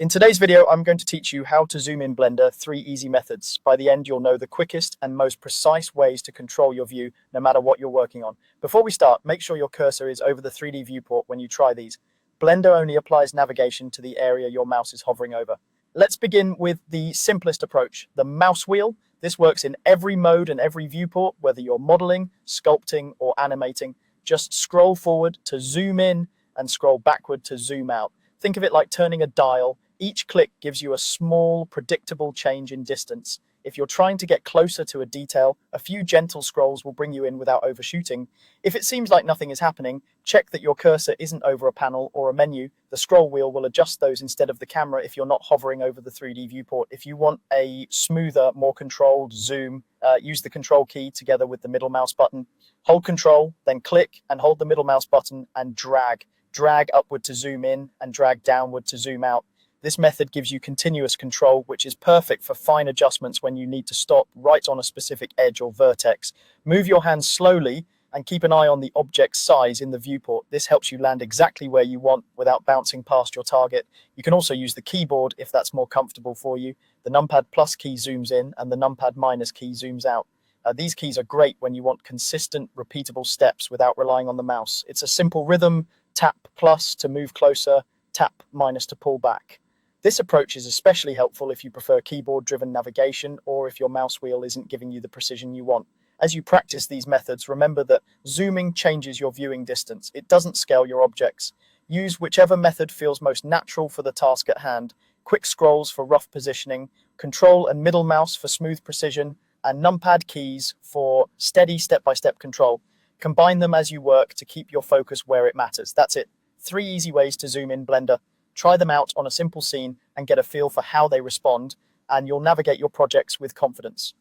In today's video, I'm going to teach you how to zoom in Blender 3 easy methods. By the end, you'll know the quickest and most precise ways to control your view, no matter what you're working on. Before we start, make sure your cursor is over the 3D viewport when you try these. Blender only applies navigation to the area your mouse is hovering over. Let's begin with the simplest approach, the mouse wheel. This works in every mode and every viewport, whether you're modeling, sculpting, or animating. Just scroll forward to zoom in and scroll backward to zoom out. Think of it like turning a dial. Each click gives you a small, predictable change in distance. If you're trying to get closer to a detail, a few gentle scrolls will bring you in without overshooting. If it seems like nothing is happening, check that your cursor isn't over a panel or a menu. The scroll wheel will adjust those instead of the camera if you're not hovering over the 3D viewport. If you want a smoother, more controlled zoom, use the control key together with the middle mouse button. Hold control, then click and hold the middle mouse button and drag. Drag upward to zoom in and drag downward to zoom out. This method gives you continuous control, which is perfect for fine adjustments when you need to stop right on a specific edge or vertex. Move your hands slowly and keep an eye on the object's size in the viewport. This helps you land exactly where you want without bouncing past your target. You can also use the keyboard if that's more comfortable for you. The numpad plus key zooms in and the numpad minus key zooms out. These keys are great when you want consistent, repeatable steps without relying on the mouse. It's a simple rhythm: tap plus to move closer, tap minus to pull back. This approach is especially helpful if you prefer keyboard-driven navigation or if your mouse wheel isn't giving you the precision you want. As you practice these methods, remember that zooming changes your viewing distance. It doesn't scale your objects. Use whichever method feels most natural for the task at hand. Quick scrolls for rough positioning, control and middle mouse for smooth precision, and numpad keys for steady step-by-step control. Combine them as you work to keep your focus where it matters. That's it. 3 easy ways to zoom in Blender. Try them out on a simple scene and get a feel for how they respond, and you'll navigate your projects with confidence.